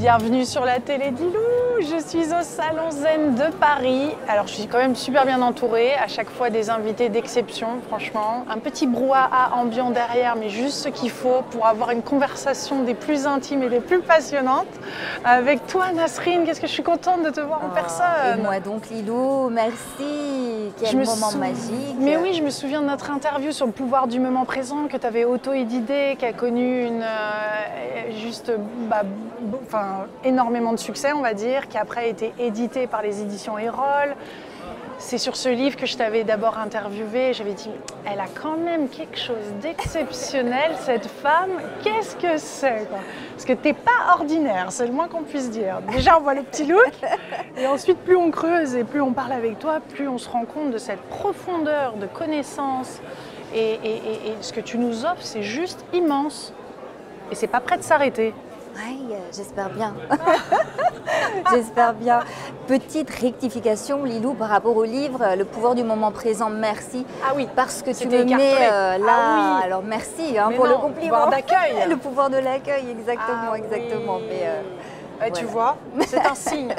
Bienvenue sur la télé d'Ilou. Je suis au Salon Zen de Paris. Alors je suis quand même super bien entourée, à chaque fois des invités d'exception, franchement. Un petit brouhaha ambiant derrière, mais juste ce qu'il faut pour avoir une conversation des plus intimes et des plus passionnantes. Avec toi Nasrine, qu'est-ce que je suis contente de te voir en personne. Et moi donc Lilou, merci. Quel moment magique. Mais oui, je me souviens de notre interview sur le pouvoir du moment présent que tu avais auto-édité, qui a connu une énormément de succès, on va dire, qui après a été édité par les éditions Erol. C'est sur ce livre que je t'avais d'abord interviewé. J'avais dit, elle a quand même quelque chose d'exceptionnel, cette femme. Qu'est-ce que c'est, quoi? Parce que t'es pas ordinaire, c'est le moins qu'on puisse dire. Déjà, on voit le petit look. Et ensuite, plus on creuse et plus on parle avec toi, plus on se rend compte de cette profondeur de connaissances. Et ce que tu nous offres, c'est juste immense. Et c'est pas prêt de s'arrêter. Oui, j'espère bien. J'espère bien. Petite rectification, Lilou, par rapport au livre, Le pouvoir du moment présent, merci. Ah oui, parce que tu me mets là. Ah oui. Alors merci pour le compliment. Le pouvoir d'accueil. Le pouvoir de l'accueil, exactement, exactement. Oui. Mais voilà. Tu vois, c'est un signe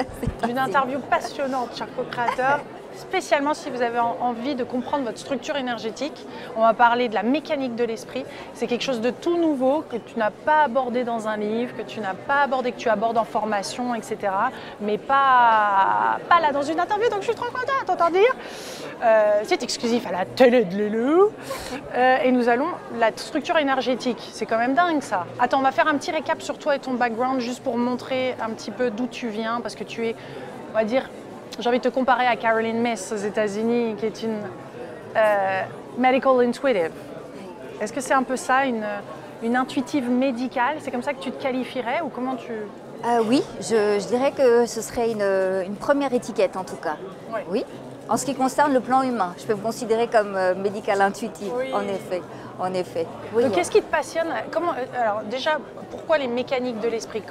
d'une interview passionnante, cher co-créateur. Spécialement si vous avez envie de comprendre votre structure énergétique. On va parler de la mécanique de l'esprit. C'est quelque chose de tout nouveau que tu n'as pas abordé dans un livre, que tu n'as pas abordé, que tu abordes en formation, etc. Mais pas là dans une interview, donc je suis trop contente d'entendre dire. C'est exclusif à la télé de Lilou. Et nous allons, la structure énergétique, c'est quand même dingue ça. Attends, on va faire un petit récap sur toi et ton background, juste pour montrer un petit peu d'où tu viens, parce que tu es, on va dire, j'ai envie de te comparer à Caroline Myss aux États-Unis, qui est une medical intuitive. Est-ce que c'est un peu ça, une intuitive médicale? C'est comme ça que tu te qualifierais ou comment tu... Oui, je dirais que ce serait une première étiquette en tout cas. Ouais. Oui. En ce qui concerne le plan humain, je peux me considérer comme médical intuitive, oui. En effet. Oui, donc, qu'est-ce qui te passionne? Alors déjà, pourquoi les mécaniques de l'esprit?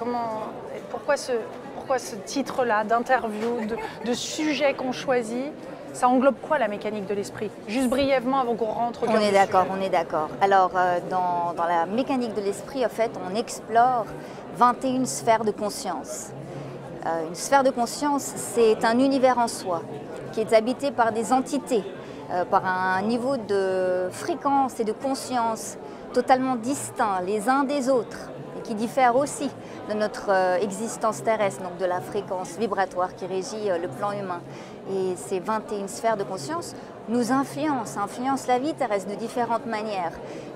Pourquoi ce titre-là d'interview, de sujet qu'on choisit? Ça englobe quoi la mécanique de l'esprit? Juste brièvement avant qu'on rentre au cœur du sujet. On est d'accord. Alors dans la mécanique de l'esprit, en fait, on explore 21 sphères de conscience. Une sphère de conscience, c'est un univers en soi qui est habité par des entités, par un niveau de fréquence et de conscience totalement distincts les uns des autres et qui diffèrent aussi de notre existence terrestre, donc de la fréquence vibratoire qui régit le plan humain. Et ces 21 sphères de conscience nous influencent la vie terrestre de différentes manières.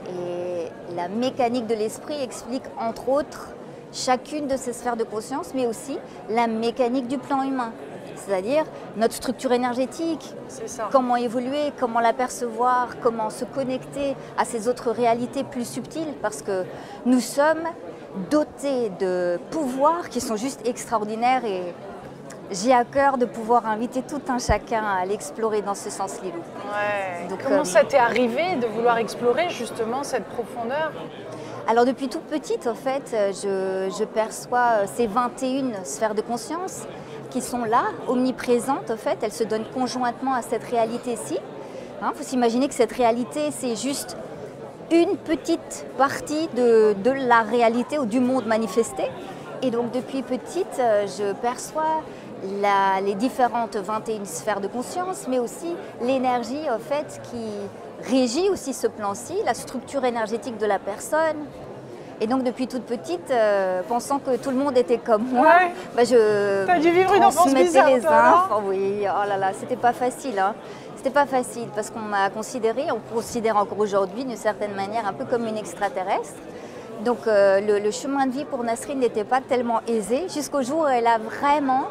Et la mécanique de l'esprit explique entre autres chacune de ces sphères de conscience, mais aussi la mécanique du plan humain. C'est-à-dire notre structure énergétique, comment évoluer, comment l'apercevoir, comment se connecter à ces autres réalités plus subtiles, parce que nous sommes dotés de pouvoirs qui sont juste extraordinaires et j'ai à cœur de pouvoir inviter tout un chacun à l'explorer dans ce sens, Lilou. Ouais. Donc, comment ça t'est arrivé de vouloir explorer justement cette profondeur? Alors depuis toute petite, en fait, je perçois ces 21 sphères de conscience qui sont là, omniprésentes, en fait. Elles se donnent conjointement à cette réalité-ci. Faut s'imaginer que cette réalité, c'est juste une petite partie de la réalité ou du monde manifesté. Et donc depuis petite, je perçois les différentes 21 sphères de conscience, mais aussi l'énergie, en fait, qui régit aussi ce plan-ci, la structure énergétique de la personne. Et donc depuis toute petite, pensant que tout le monde était comme moi, je T'as dû vivre une enfance bizarre, les infos. Oui, oh là là, c'était pas facile. C'était pas facile parce qu'on m'a considérée, on considère encore aujourd'hui d'une certaine manière un peu comme une extraterrestre. Donc le chemin de vie pour Nasrine n'était pas tellement aisé jusqu'au jour où elle a vraiment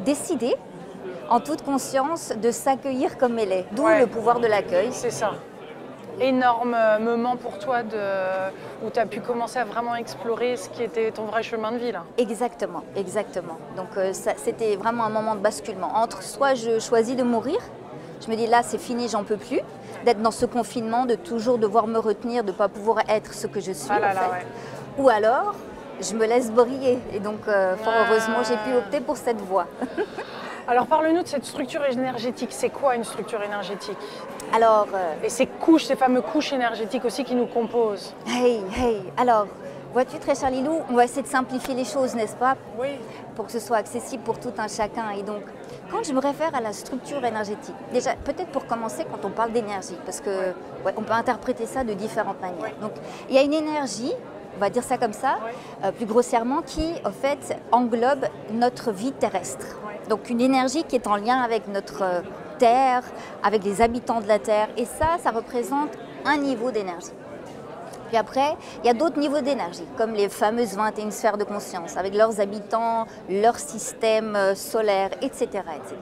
décidé, en toute conscience, de s'accueillir comme elle est. D'où le pouvoir de l'accueil. C'est ça. Énorme moment pour toi où tu as pu commencer à vraiment explorer ce qui était ton vrai chemin de vie là. Exactement. Donc c'était vraiment un moment de basculement. Entre soit je choisis de mourir, je me dis là c'est fini, j'en peux plus, d'être dans ce confinement, de toujours devoir me retenir, de ne pas pouvoir être ce que je suis ou alors je me laisse briller. Et donc fort heureusement j'ai pu opter pour cette voie. Alors parle-nous de cette structure énergétique. C'est quoi une structure énergétique? Alors, et ces couches, ces fameuses couches énergétiques aussi qui nous composent. Alors, Vois-tu, très cher Lilou, on va essayer de simplifier les choses, n'est-ce pas? Oui. Pour que ce soit accessible pour tout un chacun. Et donc, quand je me réfère à la structure énergétique, déjà, peut-être pour commencer, quand on parle d'énergie, parce que on peut interpréter ça de différentes manières. Donc, il y a une énergie, on va dire ça comme ça, plus grossièrement, qui, en fait, englobe notre vie terrestre. Donc, une énergie qui est en lien avec notre Terre, avec les habitants de la Terre. Et ça représente un niveau d'énergie. Puis après, il y a d'autres niveaux d'énergie, comme les fameuses 21 sphères de conscience, avec leurs habitants, leur système solaire, etc., etc.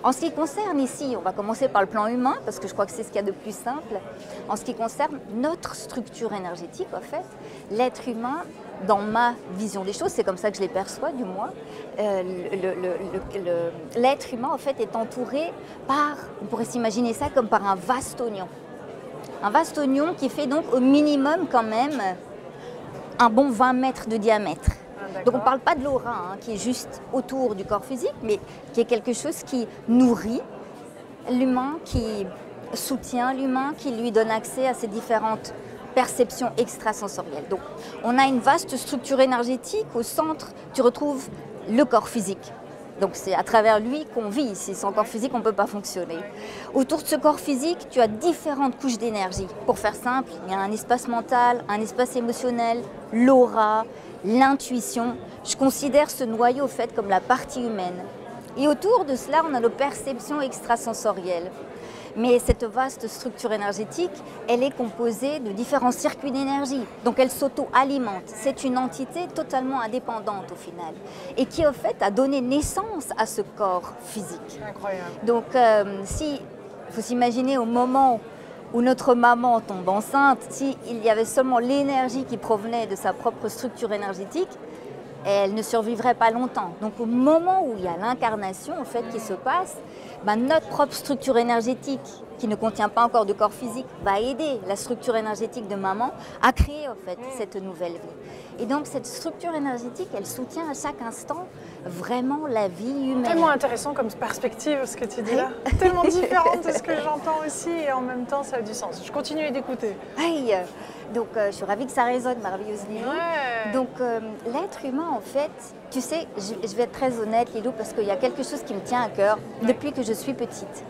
En ce qui concerne ici, on va commencer par le plan humain, parce que je crois que c'est ce qu'il y a de plus simple. En ce qui concerne notre structure énergétique, en fait, l'être humain, dans ma vision des choses, c'est comme ça que je les perçois du moins, l'être humain, en fait, est entouré par, on pourrait s'imaginer ça comme par un vaste oignon. Un vaste oignon qui fait donc au minimum quand même un bon 20 mètres de diamètre. Donc on ne parle pas de l'aura, hein, qui est juste autour du corps physique, mais qui est quelque chose qui nourrit l'humain, qui soutient l'humain, qui lui donne accès à ces différentes perceptions extrasensorielles. Donc on a une vaste structure énergétique. Au centre, tu retrouves le corps physique. Donc c'est à travers lui qu'on vit. Sans corps physique, on ne peut pas fonctionner. Autour de ce corps physique, tu as différentes couches d'énergie. Pour faire simple, il y a un espace mental, un espace émotionnel, l'aura, l'intuition. Je considère ce noyau fait comme la partie humaine. Et autour de cela, on a nos perceptions extrasensorielles. Mais cette vaste structure énergétique, elle est composée de différents circuits d'énergie. Donc elle s'auto-alimente. C'est une entité totalement indépendante au final. Et qui, au fait, a donné naissance à ce corps physique. Incroyable. Donc, il faut s'imaginer au moment où notre maman tombe enceinte, s'il y avait seulement l'énergie qui provenait de sa propre structure énergétique, elle ne survivrait pas longtemps. Donc au moment où il y a l'incarnation en fait, qui se passe, notre propre structure énergétique, qui ne contient pas encore de corps physique, va aider la structure énergétique de maman à créer en fait, cette nouvelle vie. Et donc cette structure énergétique, elle soutient à chaque instant vraiment la vie humaine. Tellement intéressant comme perspective ce que tu dis là. Tellement différente de ce que j'entends aussi et en même temps ça a du sens. Je continue d'écouter. Oui, donc je suis ravie que ça résonne merveilleusement. Ouais. Donc l'être humain en fait, tu sais, je vais être très honnête Lilou, parce qu'il y a quelque chose qui me tient à cœur depuis que je suis petite.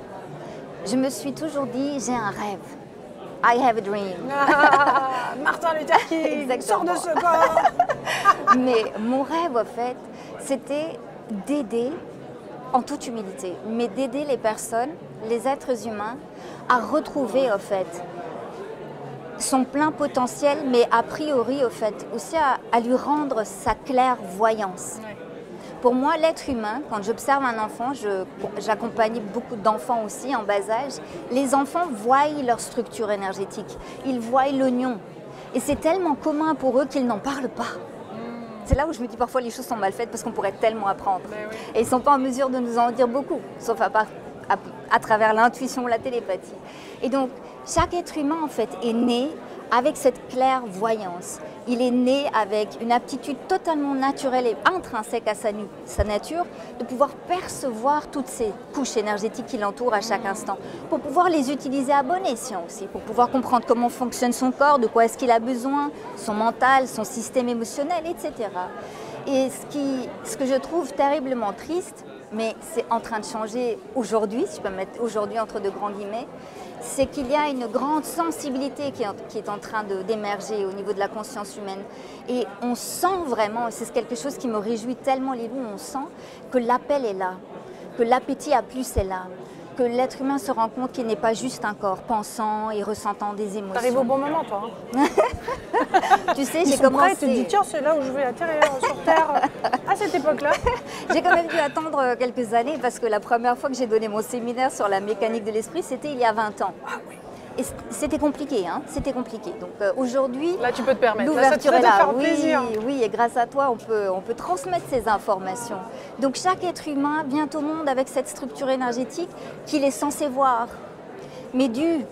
Je me suis toujours dit, j'ai un rêve. I have a dream. Ah, Martin Luther King, sors de ce corps. Mais mon rêve, en fait, c'était d'aider, en toute humilité, mais d'aider les personnes, les êtres humains, à retrouver, en fait, son plein potentiel, mais a priori, au fait, aussi à lui rendre sa clairvoyance. Ouais. Pour moi, l'être humain, quand j'observe un enfant, j'accompagne beaucoup d'enfants aussi en bas âge, les enfants voient leur structure énergétique, ils voient l'oignon. Et c'est tellement commun pour eux qu'ils n'en parlent pas. C'est là où je me dis parfois les choses sont mal faites parce qu'on pourrait tellement apprendre. Oui. Et ils ne sont pas en mesure de nous en dire beaucoup, sauf à travers l'intuition ou la télépathie. Et donc, chaque être humain, en fait, est né avec cette clairvoyance. Il est né avec une aptitude totalement naturelle et intrinsèque à sa nature de pouvoir percevoir toutes ces couches énergétiques qui l'entourent à chaque instant, pour pouvoir les utiliser à bon escient aussi, pour pouvoir comprendre comment fonctionne son corps, de quoi est-ce qu'il a besoin, son mental, son système émotionnel, etc. Et ce que je trouve terriblement triste, mais c'est en train de changer aujourd'hui, si je peux mettre aujourd'hui entre de grands guillemets, c'est qu'il y a une grande sensibilité qui est en train d'émerger au niveau de la conscience humaine. Et on sent vraiment, et c'est quelque chose qui me réjouit tellement, Lilou, on sent que l'appel est là, que l'appétit à plus est là, que l'être humain se rend compte qu'il n'est pas juste un corps pensant et ressentant des émotions. T'arrives au bon moment, toi. Hein. Tu sais, j'ai commencé... Tu te dis, tiens, c'est là où je vais atterrir sur Terre, à cette époque-là. J'ai quand même dû attendre quelques années parce que la première fois que j'ai donné mon séminaire sur la mécanique de l'esprit, c'était il y a 20 ans. Ah oui. Et c'était compliqué, hein, c'était compliqué. Donc aujourd'hui, là tu peux te permettre. L'ouverture est là. Plaisir. Oui, et grâce à toi, on peut transmettre ces informations. Donc chaque être humain vient au monde avec cette structure énergétique qu'il est censé voir, mais dû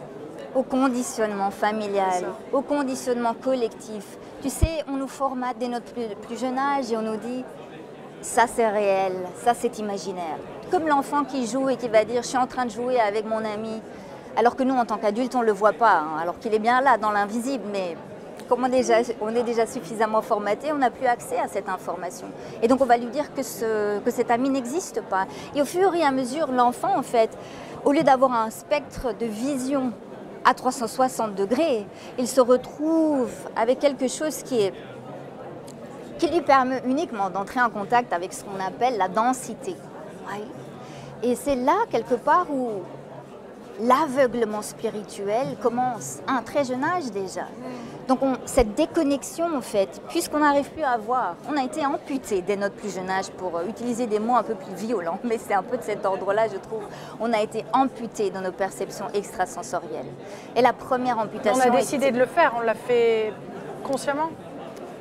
au conditionnement familial, au conditionnement collectif. Tu sais, on nous formate dès notre plus jeune âge et on nous dit ça c'est réel, ça c'est imaginaire. Comme l'enfant qui joue et qui va dire je suis en train de jouer avec mon ami. Alors que nous, en tant qu'adultes, on ne le voit pas, hein, alors qu'il est bien là, dans l'invisible, mais comme on est déjà suffisamment formaté, on n'a plus accès à cette information. Et donc on va lui dire que cet ami n'existe pas. Et au fur et à mesure, l'enfant, en fait, au lieu d'avoir un spectre de vision à 360 degrés, il se retrouve avec quelque chose qui lui permet uniquement d'entrer en contact avec ce qu'on appelle la densité. Oui. Et c'est là, quelque part, où l'aveuglement spirituel commence à un très jeune âge déjà. Donc cette déconnexion, en fait, puisqu'on n'arrive plus à voir, on a été amputé dès notre plus jeune âge, pour utiliser des mots un peu plus violents, mais c'est un peu de cet ordre-là, je trouve. On a été amputé dans nos perceptions extrasensorielles. Et la première amputation... On a décidé de le faire, on l'a fait consciemment.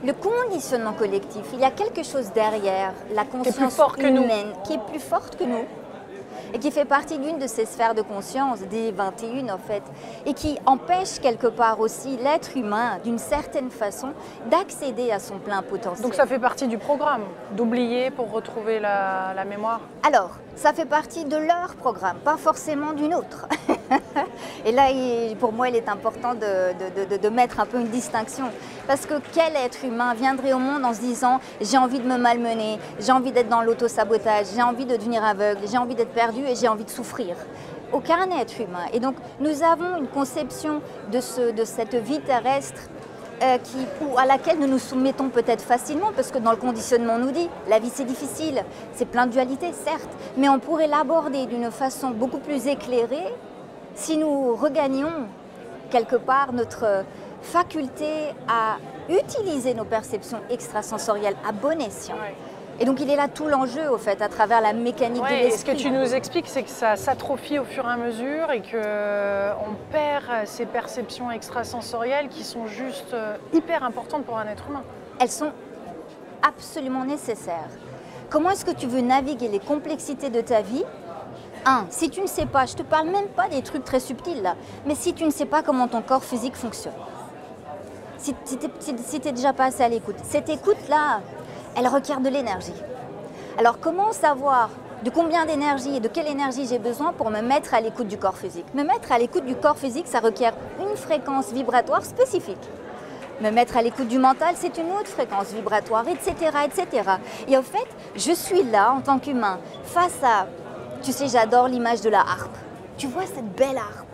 Le conditionnement collectif, il y a quelque chose derrière la conscience humaine qui est plus forte que nous et qui fait partie d'une de ces sphères de conscience, des 21 en fait, et qui empêche quelque part aussi l'être humain, d'une certaine façon, d'accéder à son plein potentiel. Donc ça fait partie du programme, d'oublier pour retrouver la mémoire? Alors, ça fait partie de leur programme, pas forcément d'une autre. Et là, pour moi, il est important de mettre un peu une distinction. Parce que quel être humain viendrait au monde en se disant « j'ai envie de me malmener, j'ai envie d'être dans l'auto-sabotage, j'ai envie de devenir aveugle, j'ai envie d'être perdu et j'ai envie de souffrir ». Aucun être humain. Et donc, nous avons une conception de cette vie terrestre à laquelle nous nous soumettons peut-être facilement, parce que dans le conditionnement on nous dit la vie c'est difficile, c'est plein de dualité certes, mais on pourrait l'aborder d'une façon beaucoup plus éclairée si nous regagnions quelque part notre faculté à utiliser nos perceptions extrasensorielles à bon escient. Ouais. Et donc il est là tout l'enjeu au fait, à travers la mécanique de l'esprit. Et ce que tu nous expliques, c'est que ça s'atrophie au fur et à mesure et qu'on perd ces perceptions extrasensorielles qui sont juste hyper importantes pour un être humain. Elles sont absolument nécessaires. Comment est-ce que tu veux naviguer les complexités de ta vie ? Si tu ne sais pas, je ne te parle même pas des trucs très subtils là, mais si tu ne sais pas comment ton corps physique fonctionne, si tu n'es déjà pas assez à l'écoute, cette écoute-là, elle requiert de l'énergie. Alors comment savoir de combien d'énergie et de quelle énergie j'ai besoin pour me mettre à l'écoute du corps physique? Me mettre à l'écoute du corps physique, ça requiert une fréquence vibratoire spécifique. Me mettre à l'écoute du mental, c'est une autre fréquence vibratoire, etc., etc. Et en fait, je suis là en tant qu'humain, face à, tu sais, j'adore l'image de la harpe. Tu vois cette belle harpe,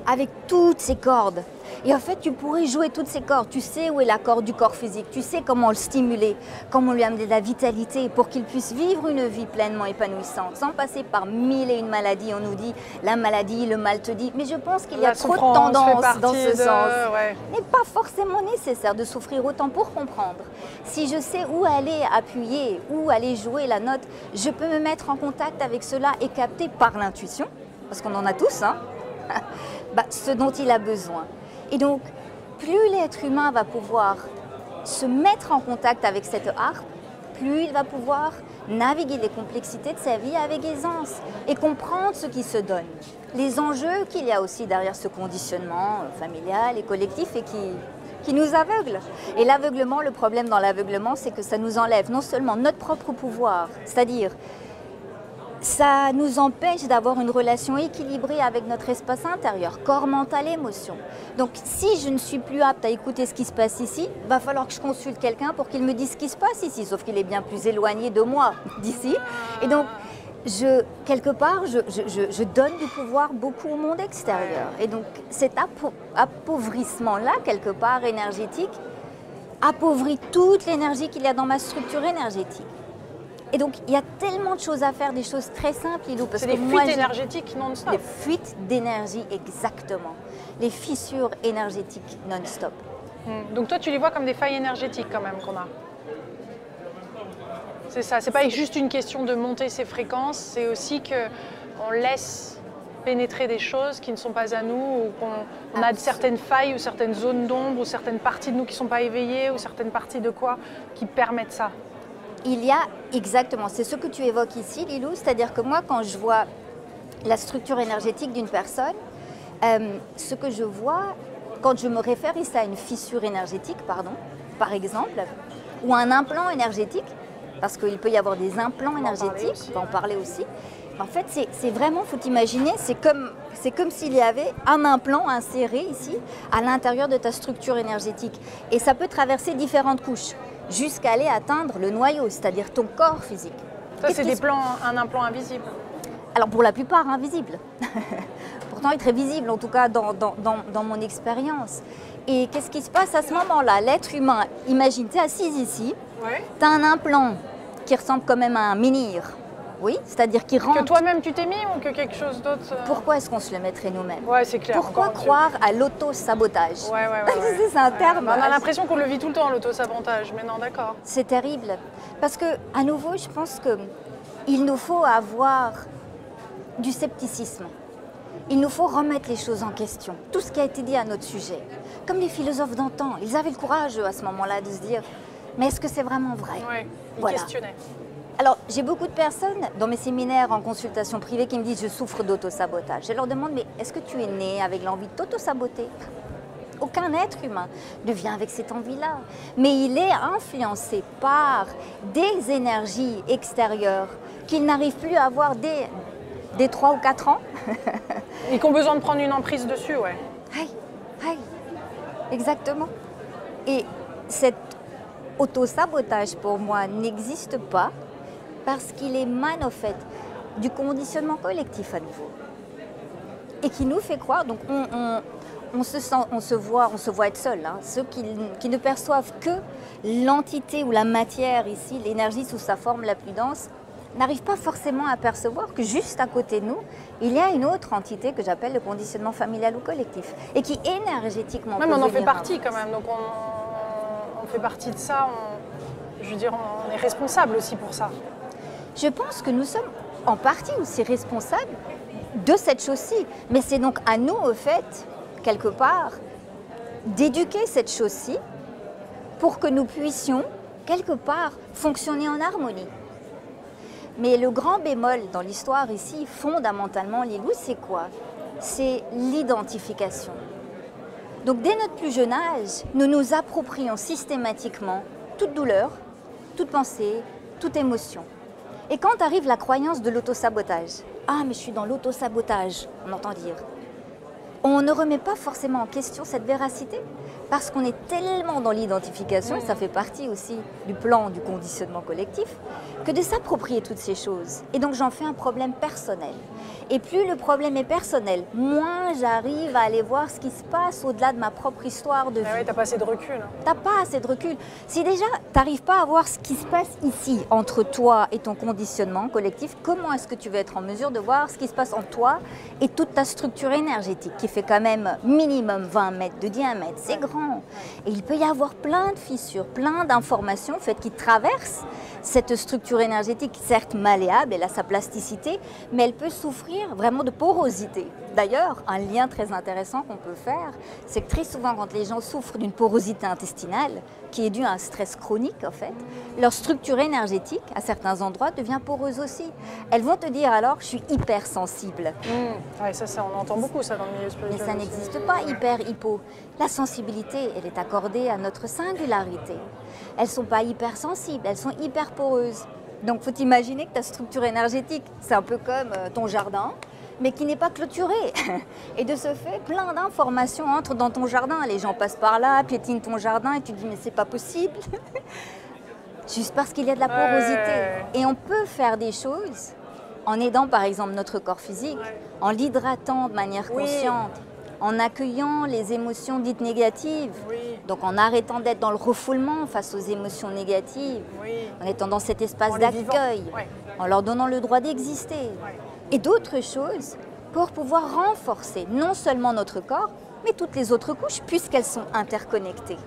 avec toutes ses cordes. Et en fait, tu pourrais jouer toutes ces cordes. Tu sais où est la corde du corps physique. Tu sais comment le stimuler, comment lui amener de la vitalité pour qu'il puisse vivre une vie pleinement épanouissante, sans passer par mille et une maladies. On nous dit la maladie, le mal te dit. Mais je pense qu'il y a trop de tendances dans ce sens. Il n'est pas forcément nécessaire de souffrir autant pour comprendre. Si je sais où aller appuyer, où aller jouer la note, je peux me mettre en contact avec cela et capter par l'intuition, parce qu'on en a tous, hein, ce dont il a besoin. Et donc, plus l'être humain va pouvoir se mettre en contact avec cette harpe, plus il va pouvoir naviguer les complexités de sa vie avec aisance et comprendre ce qui se donne. Les enjeux qu'il y a aussi derrière ce conditionnement familial et collectif et qui nous aveugle. Et l'aveuglement, le problème dans l'aveuglement, c'est que ça nous enlève non seulement notre propre pouvoir, c'est-à-dire ça nous empêche d'avoir une relation équilibrée avec notre espace intérieur, corps, mental, émotion. Donc si je ne suis plus apte à écouter ce qui se passe ici, il va falloir que je consulte quelqu'un pour qu'il me dise ce qui se passe ici, sauf qu'il est bien plus éloigné de moi d'ici. Et donc, quelque part, je donne du pouvoir beaucoup au monde extérieur. Et donc cet appauvrissement-là, quelque part énergétique, appauvrit toute l'énergie qu'il y a dans ma structure énergétique. Et donc, il y a tellement de choses à faire, des choses très simples, Lilou. C'est des fuites énergétiques non-stop. Des fuites d'énergie, exactement. Les fissures énergétiques non-stop. Donc toi, tu les vois comme des failles énergétiques quand même qu'on a. C'est ça, c'est pas juste une question de monter ses fréquences, c'est aussi qu'on laisse pénétrer des choses qui ne sont pas à nous, ou qu'on a certaines failles ou certaines zones d'ombre, ou certaines parties de nous qui ne sont pas éveillées, ou certaines parties de quoi qui permettent ça. Il y a exactement, c'est ce que tu évoques ici, Lilou, c'est-à-dire que moi, quand je vois la structure énergétique d'une personne, ce que je vois, quand je me réfère ici à une fissure énergétique, par exemple, ou un implant énergétique, parce qu'il peut y avoir des implants énergétiques, on va en parler aussi, En fait, c'est vraiment, faut imaginer, c'est comme s'il y avait un implant inséré ici, à l'intérieur de ta structure énergétique. Et ça peut traverser différentes couches, jusqu'à aller atteindre le noyau, c'est-à-dire ton corps physique. Ça, c'est un implant invisible. Alors pour la plupart, invisible. Pourtant, il est très visible, en tout cas dans mon expérience. Et qu'est-ce qui se passe à ce moment-là? L'être humain, imagine, tu es assise ici, tu as un implant qui ressemble quand même à un menhir. Oui, c'est-à-dire qui rentre... Que toi-même tu t'es mis ou que quelque chose d'autre Pourquoi est-ce qu'on se le mettrait nous-mêmes? Ouais, c'est clair. Pourquoi croire à l'auto-sabotage? Ouais. C'est un terme... On a l'impression qu'on le vit tout le temps, l'auto-sabotage, mais non, d'accord. C'est terrible. Parce que, à nouveau, je pense qu'il nous faut avoir du scepticisme. Il nous faut remettre les choses en question. Tout ce qui a été dit à notre sujet. Comme les philosophes d'antan, ils avaient le courage, eux, à ce moment-là, de se dire « Mais est-ce que c'est vraiment vrai ?» Ouais, ils questionnaient. Alors, j'ai beaucoup de personnes dans mes séminaires en consultation privée qui me disent « je souffre d'auto-sabotage ». Je leur demande « mais est-ce que tu es né avec l'envie de t'auto-saboter ?» Aucun être humain ne vient avec cette envie-là. Mais il est influencé par des énergies extérieures qu'il n'arrive plus à avoir dès 3 ou 4 ans. Et qui ont besoin de prendre une emprise dessus, ouais. Aïe, exactement. Et cet auto-sabotage, pour moi, n'existe pas parce qu'il émane, au fait, du conditionnement collectif à nouveau. Et qui nous fait croire, donc on se voit être seul. Hein. Ceux qui ne perçoivent que l'entité ou la matière ici, l'énergie sous sa forme la plus dense, n'arrivent pas forcément à percevoir que juste à côté de nous, il y a une autre entité que j'appelle le conditionnement familial ou collectif. Et qui énergétiquement... Même on en fait partie quand même, donc on fait partie de ça, je veux dire, on est responsable aussi pour ça. Je pense que nous sommes en partie aussi responsables de cette chose-ci. Mais c'est donc à nous, au fait, quelque part, d'éduquer cette chose-ci pour que nous puissions, quelque part, fonctionner en harmonie. Mais le grand bémol dans l'histoire ici, fondamentalement, Lilou, c'est quoi? C'est l'identification. Donc dès notre plus jeune âge, nous nous approprions systématiquement toute douleur, toute pensée, toute émotion. Et quand arrive la croyance de l'autosabotage, « Ah, mais je suis dans l'autosabotage », on entend dire. On ne remet pas forcément en question cette véracité parce qu'on est tellement dans l'identification, ça fait partie aussi du plan du conditionnement collectif, que de s'approprier toutes ces choses. Et donc j'en fais un problème personnel. Et plus le problème est personnel, moins j'arrive à aller voir ce qui se passe au-delà de ma propre histoire de vie. Ah ouais, t'as pas assez de recul. Hein. T'as pas assez de recul. Si déjà t'arrives pas à voir ce qui se passe ici, entre toi et ton conditionnement collectif, comment est-ce que tu vas être en mesure de voir ce qui se passe en toi et toute ta structure énergétique qui fait quand même minimum 20 mètres de diamètre, c'est grand. Et il peut y avoir plein de fissures, plein d'informations en fait, qui traversent cette structure énergétique, certes malléable, elle a sa plasticité, mais elle peut souffrir vraiment de porosité. D'ailleurs, un lien très intéressant qu'on peut faire, c'est que très souvent quand les gens souffrent d'une porosité intestinale, qui est due à un stress chronique en fait, leur structure énergétique, à certains endroits, devient poreuse aussi. Elles vont te dire alors, je suis hypersensible. Ouais, ça, on entend beaucoup ça dans le milieu spirituel. Mais ça n'existe pas, hyper-hypo. La sensibilité, elle est accordée à notre singularité. Elles ne sont pas hypersensibles, elles sont hyper poreuses. Donc, il faut imaginer que ta structure énergétique, c'est un peu comme ton jardin, mais qui n'est pas clôturé. Et de ce fait, plein d'informations entrent dans ton jardin. Les gens passent par là, piétinent ton jardin et tu te dis, mais c'est pas possible. Juste parce qu'il y a de la porosité. Et on peut faire des choses en aidant par exemple notre corps physique, en l'hydratant de manière consciente, en accueillant les émotions dites négatives, donc en arrêtant d'être dans le refoulement face aux émotions négatives, en étant dans cet espace d'accueil, en leur donnant le droit d'exister, et d'autres choses pour pouvoir renforcer non seulement notre corps, mais toutes les autres couches puisqu'elles sont interconnectées.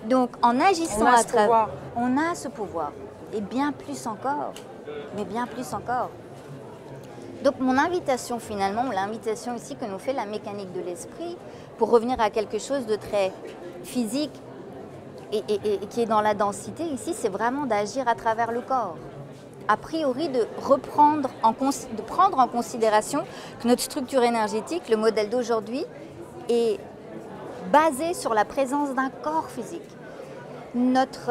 Donc en agissant à travers... On a ce pouvoir, et bien plus encore, mais bien plus encore. Donc mon invitation finalement, l'invitation ici que nous fait la mécanique de l'esprit, pour revenir à quelque chose de très physique et qui est dans la densité ici, c'est vraiment d'agir à travers le corps. A priori, de prendre en considération que notre structure énergétique, le modèle d'aujourd'hui, est basé sur la présence d'un corps physique. Notre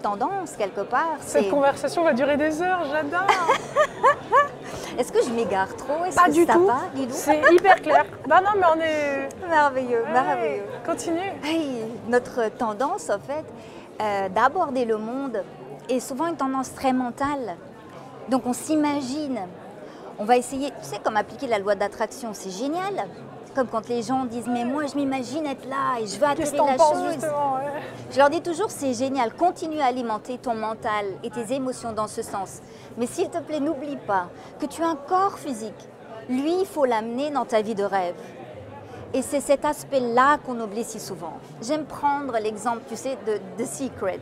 tendance, quelque part, c'est... Cette conversation va durer des heures, j'adore. Est-ce que je m'égare trop? Est-ce Pas que du ça tout. va, Lilou? C'est hyper clair. Non, non, mais on est... Merveilleux, Ouais, merveilleux. continue. Hey, notre tendance, en fait, d'aborder le monde est souvent une tendance très mentale. Donc on s'imagine, on va essayer, tu sais, comme appliquer la loi d'attraction, c'est génial. Comme quand les gens disent, mais moi je m'imagine être là et je veux Qu'est-ce que atterrir t'en la penses, chose. justement, ouais. Je leur dis toujours, c'est génial, continue à alimenter ton mental et tes émotions dans ce sens. Mais s'il te plaît, n'oublie pas que tu as un corps physique. Lui, il faut l'amener dans ta vie de rêve. Et c'est cet aspect-là qu'on oublie si souvent. J'aime prendre l'exemple, tu sais, de The Secret.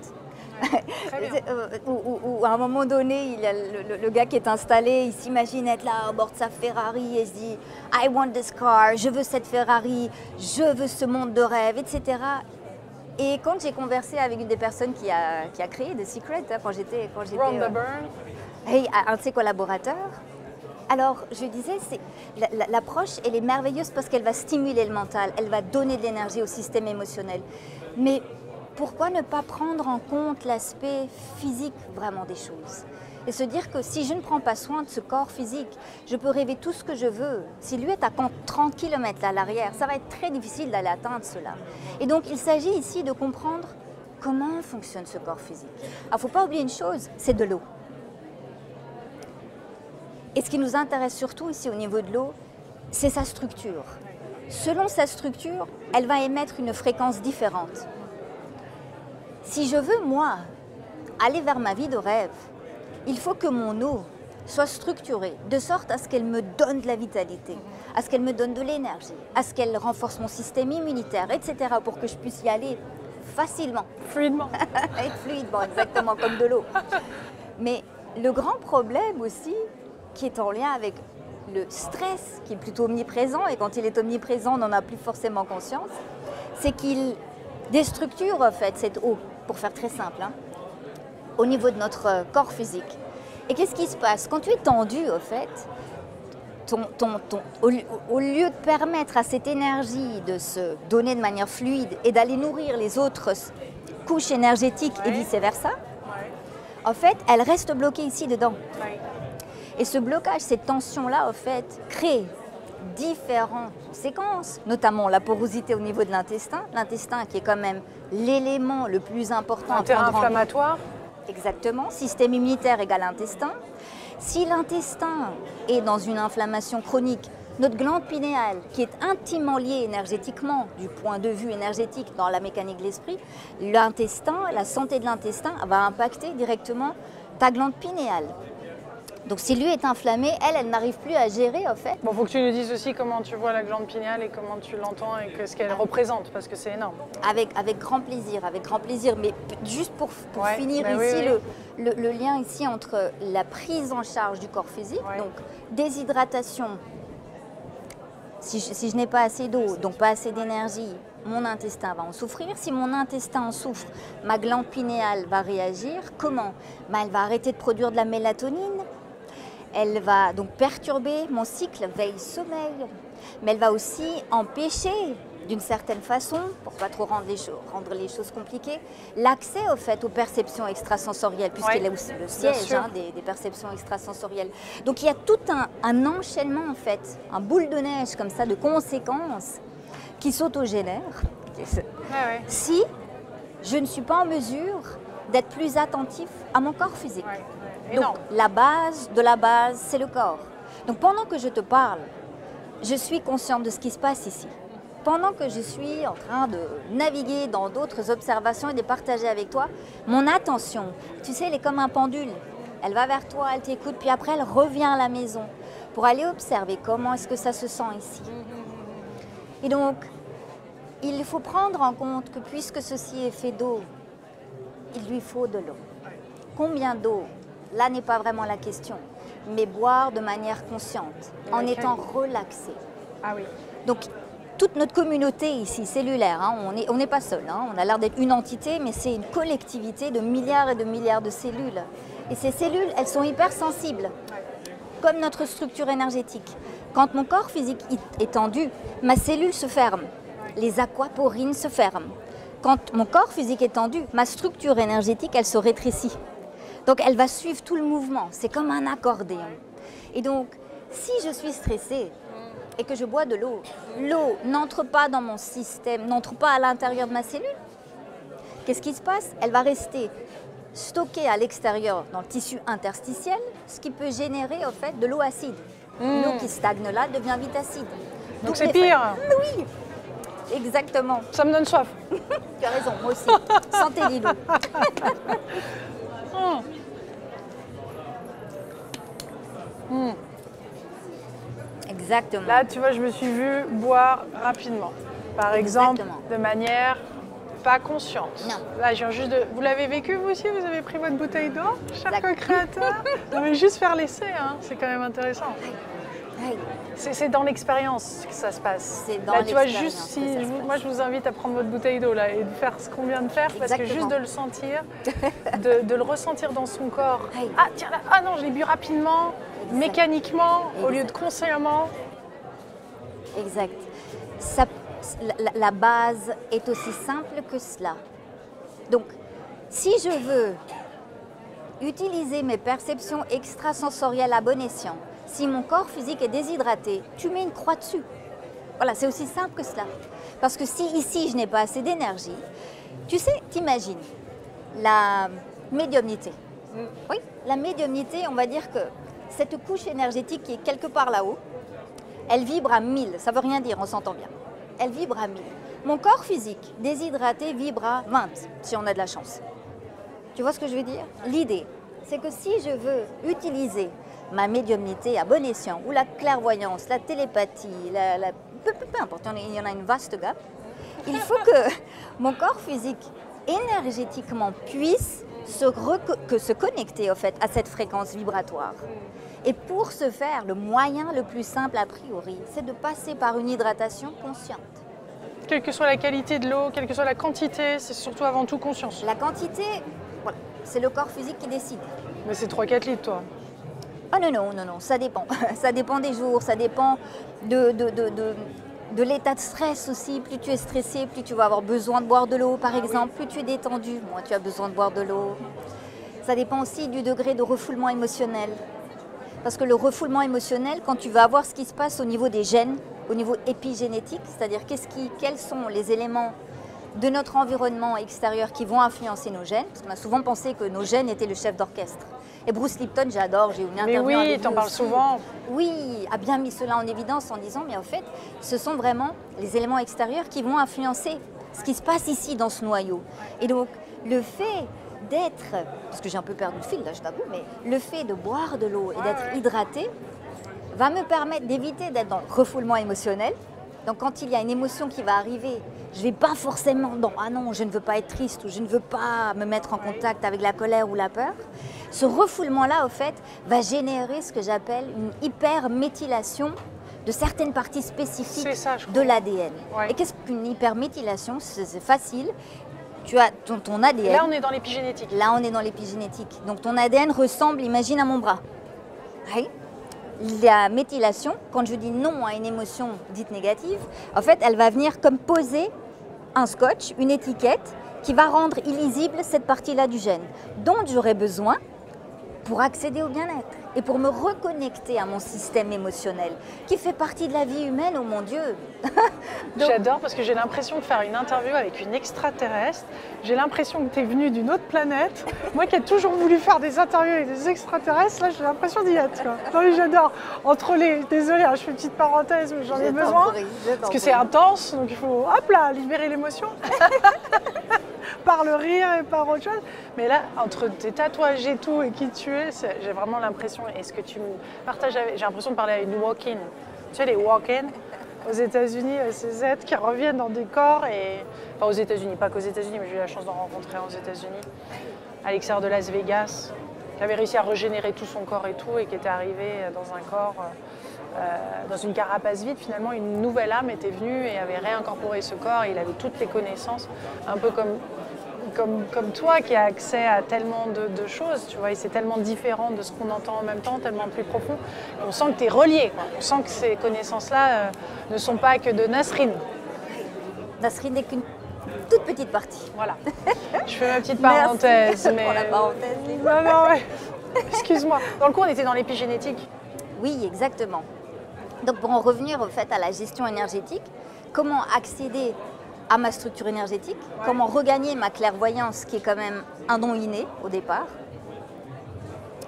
Très bien. Où à un moment donné, il y a le gars qui est installé, il s'imagine être là à bord de sa Ferrari et il se dit « I want this car, je veux cette Ferrari, je veux ce monde de rêve, etc. » Et quand j'ai conversé avec une des personnes qui a créé The Secret, hein, quand j'étais Rhonda Byrne. un de ses collaborateurs, alors je disais, l'approche, elle est merveilleuse parce qu'elle va stimuler le mental, elle va donner de l'énergie au système émotionnel. Mais pourquoi ne pas prendre en compte l'aspect physique vraiment des choses? Et se dire que si je ne prends pas soin de ce corps physique, je peux rêver tout ce que je veux. Si lui est à 30 km à l'arrière, ça va être très difficile d'aller atteindre cela. Et donc il s'agit ici de comprendre comment fonctionne ce corps physique. Alors il ne faut pas oublier une chose, c'est de l'eau. Et ce qui nous intéresse surtout ici au niveau de l'eau, c'est sa structure. Selon sa structure, elle va émettre une fréquence différente. Si je veux, moi, aller vers ma vie de rêve, il faut que mon eau soit structurée de sorte à ce qu'elle me donne de la vitalité, à ce qu'elle me donne de l'énergie, à ce qu'elle renforce mon système immunitaire, etc. pour que je puisse y aller facilement. Fluidement. Être fluide, bon, exactement comme de l'eau. Mais le grand problème aussi, qui est en lien avec le stress, qui est plutôt omniprésent, et quand il est omniprésent, on n'en a plus forcément conscience, c'est qu'il déstructure en fait cette eau, pour faire très simple, hein, au niveau de notre corps physique. Et qu'est-ce qui se passe? Quand tu es tendu, en fait, au lieu de permettre à cette énergie de se donner de manière fluide et d'aller nourrir les autres couches énergétiques et vice-versa, en fait, elle reste bloquée ici dedans. Et ce blocage, cette tension-là, en fait, crée différentes séquences, notamment la porosité au niveau de l'intestin. L'intestin qui est quand même l'élément le plus important à prendre en compte. Inflammatoire. Exactement, système immunitaire égale intestin. Si l'intestin est dans une inflammation chronique, notre glande pinéale, qui est intimement liée énergétiquement, du point de vue énergétique dans la mécanique de l'esprit, l'intestin, la santé de l'intestin va impacter directement ta glande pinéale. Donc si lui est inflammé, elle n'arrive plus à gérer en fait. Bon, faut que tu nous dises aussi comment tu vois la glande pinéale et comment tu l'entends et ce qu'elle représente, parce que c'est énorme. Avec grand plaisir. Mais juste pour finir ici, le lien ici entre la prise en charge du corps physique, donc déshydratation, si je n'ai pas assez d'eau, donc pas assez d'énergie, mon intestin va en souffrir. Si mon intestin en souffre, ma glande pinéale va réagir. Comment? Elle va arrêter de produire de la mélatonine. Elle va donc perturber mon cycle veille-sommeil, mais elle va aussi empêcher, d'une certaine façon, pour pas trop rendre les choses compliquées, l'accès au fait aux perceptions extrasensorielles, puisqu'elle est aussi le siège des perceptions extrasensorielles. Donc il y a tout un enchaînement en fait, un boule de neige comme ça de conséquences qui s'autogénèrent si je ne suis pas en mesure d'être plus attentif à mon corps physique. Donc la base de la base, c'est le corps. Donc pendant que je te parle, je suis consciente de ce qui se passe ici. Pendant que je suis en train de naviguer dans d'autres observations et de partager avec toi, mon attention, tu sais, elle est comme un pendule. Elle va vers toi, elle t'écoute, puis après elle revient à la maison pour aller observer comment est-ce que ça se sent ici. Et donc, il faut prendre en compte que puisque ceci est fait d'eau, il lui faut de l'eau. Combien d'eau? Là n'est pas vraiment la question, mais boire de manière consciente, en étant relaxé. Ah oui. Donc, toute notre communauté ici, cellulaire, hein, on n'est pas seul, hein, on a l'air d'être une entité, mais c'est une collectivité de milliards et de milliards de cellules. Et ces cellules, elles sont hypersensibles, comme notre structure énergétique. Quand mon corps physique est tendu, ma cellule se ferme, les aquaporines se ferment. Quand mon corps physique est tendu, ma structure énergétique, elle se rétrécit. Donc elle va suivre tout le mouvement, c'est comme un accordéon. Et donc, Si je suis stressée et que je bois de l'eau, l'eau n'entre pas dans mon système, n'entre pas à l'intérieur de ma cellule, qu'est-ce qui se passe? Elle va rester stockée à l'extérieur dans le tissu interstitiel, ce qui peut générer en fait de l'eau acide. L'eau qui stagne là devient vite acide. Donc c'est pire. Oui, exactement. Ça me donne soif. Tu as raison, moi aussi. Santé Lilou. Exactement. Là, tu vois, je me suis vue boire rapidement. Par exemple, Exactement. de manière pas consciente. Non. Là, je viens juste de... Vous l'avez vécu, vous aussi? Vous avez pris votre bouteille d'eau, cher Exact. co-créateur? Non, mais juste faire l'essai, hein, c'est quand même intéressant. Oui. C'est dans l'expérience que ça se passe. C'est dans là, tu vois, l'expérience juste que ça se moi, passe. je vous invite à prendre votre bouteille d'eau là et de faire ce qu'on vient de faire, parce que Exactement. juste de le sentir, de le ressentir dans son corps. Oui. Ah tiens là, ah non, je l'ai bu rapidement, Exact. mécaniquement, au lieu de Exact. consciemment. Exact. La base est aussi simple que cela. Donc, si je veux utiliser mes perceptions extrasensorielles à bon escient, si mon corps physique est déshydraté, tu mets une croix dessus. Voilà, c'est aussi simple que cela. Parce que si ici, je n'ai pas assez d'énergie, tu sais, t'imagines, la médiumnité. Oui, la médiumnité, on va dire que cette couche énergétique qui est quelque part là-haut, elle vibre à 1000. Ça veut rien dire, on s'entend bien. Elle vibre à 1000. Mon corps physique, déshydraté, vibre à 20, si on a de la chance. Tu vois ce que je veux dire? L'idée, c'est que si je veux utiliser ma médiumnité à bon escient, ou la clairvoyance, la télépathie, peu importe, il y en a une vaste gamme, il faut que mon corps physique, énergétiquement, puisse se connecter en fait, à cette fréquence vibratoire. Et pour ce faire, le moyen le plus simple a priori, c'est de passer par une hydratation consciente. Quelle que soit la qualité de l'eau, quelle que soit la quantité, c'est surtout avant tout conscience. La quantité, voilà, c'est le corps physique qui décide. Mais c'est 3-4 litres, toi. Ah non, ça dépend. Ça dépend des jours, ça dépend de l'état de stress aussi. Plus tu es stressé, plus tu vas avoir besoin de boire de l'eau, par exemple. Plus tu es détendu, moins tu as besoin de boire de l'eau. Ça dépend aussi du degré de refoulement émotionnel. Parce que le refoulement émotionnel, quand tu vas voir ce qui se passe au niveau des gènes, au niveau épigénétique, c'est-à-dire quels sont les éléments de notre environnement extérieur qui vont influencer nos gènes, parce qu'on a souvent pensé que nos gènes étaient le chef d'orchestre. Et Bruce Lipton, j'adore, j'ai eu une interview Mais oui, avec t'en lui parles aussi. souvent. Oui, a bien mis cela en évidence en disant, mais en fait, ce sont vraiment les éléments extérieurs qui vont influencer ce qui se passe ici dans ce noyau. Et donc, le fait d'être, parce que j'ai un peu perdu le fil là, je t'avoue, mais le fait de boire de l'eau et d'être hydraté va me permettre d'éviter d'être dans le refoulement émotionnel. Donc quand il y a une émotion qui va arriver, je ne vais pas forcément dans « ah non, je ne veux pas être triste » ou « je ne veux pas me mettre en contact avec la colère ou la peur ». Ce refoulement-là, au fait, va générer ce que j'appelle une hyperméthylation de certaines parties spécifiques de l'ADN. Ouais. Et qu'est-ce qu'une hyperméthylation? C'est facile. Tu as ton ADN. Là, on est dans l'épigénétique. Là, on est dans l'épigénétique. Donc ton ADN ressemble, imagine, à mon bras. Oui. La méthylation, quand je dis non à une émotion dite négative, en fait, elle va venir comme poser un scotch, une étiquette, qui va rendre illisible cette partie-là du gène, dont j'aurais besoin pour accéder au bien-être et pour me reconnecter à mon système émotionnel, qui fait partie de la vie humaine, oh mon Dieu. Donc, j'adore parce que j'ai l'impression de faire une interview avec une extraterrestre. J'ai l'impression que tu es venue d'une autre planète. Moi qui ai toujours voulu faire des interviews avec des extraterrestres, là j'ai l'impression d'y être. Quoi. Non mais j'adore. Entre les... Désolée, hein, je fais une petite parenthèse, mais j'en ai besoin. Parce que c'est intense, donc il faut hop là, libérer l'émotion. Par le rire et par autre chose. Mais là, entre tes tatouages et tout et qui tu es, j'ai vraiment l'impression, est-ce que tu me partages avec... J'ai l'impression de parler à une walk-in. Tu sais, les walk-in aux États-Unis, ces êtres qui reviennent dans des corps et... Enfin, aux États-Unis, pas qu'aux États-Unis, mais j'ai eu la chance d'en rencontrer aux États-Unis, à l'extérieur de Las Vegas, qui avait réussi à régénérer tout son corps et tout, et qui était arrivé dans un corps, dans une carapace vide. Finalement, une nouvelle âme était venue et avait réincorporé ce corps, et il avait toutes les connaissances, un peu comme toi qui as accès à tellement de choses, tu vois, et c'est tellement différent de ce qu'on entend en même temps, tellement plus profond. On sent que tu es relié, quoi. On sent que ces connaissances-là ne sont pas que de Nasrine. Nasrine n'est qu'une toute petite partie. Voilà. Je fais ma petite parenthèse. Merci mais... pour la parenthèse. Non, ouais. Excuse-moi. Dans le cours, on était dans l'épigénétique. Oui, exactement. Donc pour en revenir au fait à la gestion énergétique, comment accéder à ma structure énergétique, comment regagner ma clairvoyance qui est quand même un don inné au départ,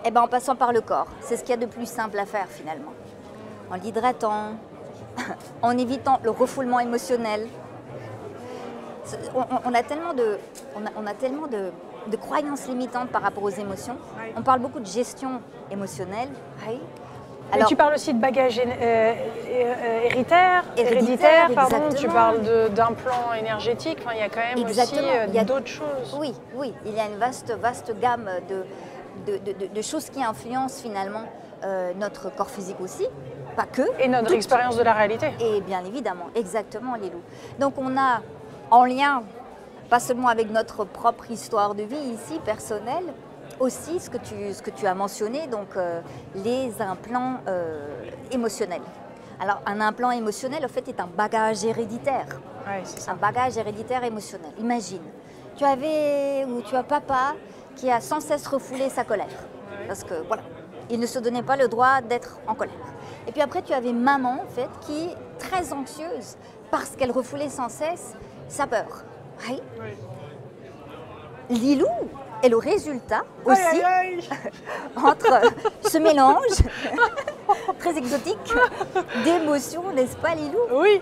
eh ben en passant par le corps. C'est ce qu'il y a de plus simple à faire finalement. En l'hydratant, en évitant le refoulement émotionnel. On a tellement de croyances limitantes par rapport aux émotions. Oui. On parle beaucoup de gestion émotionnelle. Oui. Mais tu parles aussi de bagages héréditaire, pardon. Exactement. Tu parles d'implants énergétiques. Enfin, il y a quand même Exactement. aussi d'autres choses. Oui, oui, il y a une vaste gamme de choses qui influencent finalement notre corps physique aussi, pas que. Et notre expérience de la réalité. Et bien évidemment, exactement, Lilou. Donc on a en lien, pas seulement avec notre propre histoire de vie ici, personnelle, aussi ce que tu as mentionné, donc les implants émotionnels. Alors un implant émotionnel, en fait, est un bagage héréditaire. Ouais, c'est ça. Un bagage héréditaire émotionnel. Imagine, tu as papa qui a sans cesse refoulé sa colère. Parce que voilà, il ne se donnait pas le droit d'être en colère. Et puis après, tu avais maman, en fait, qui est très anxieuse parce qu'elle refoulait sans cesse sa peur. Oui. Lilou est le résultat aussi entre ce mélange très exotique d'émotions, n'est-ce pas Lilou? Oui,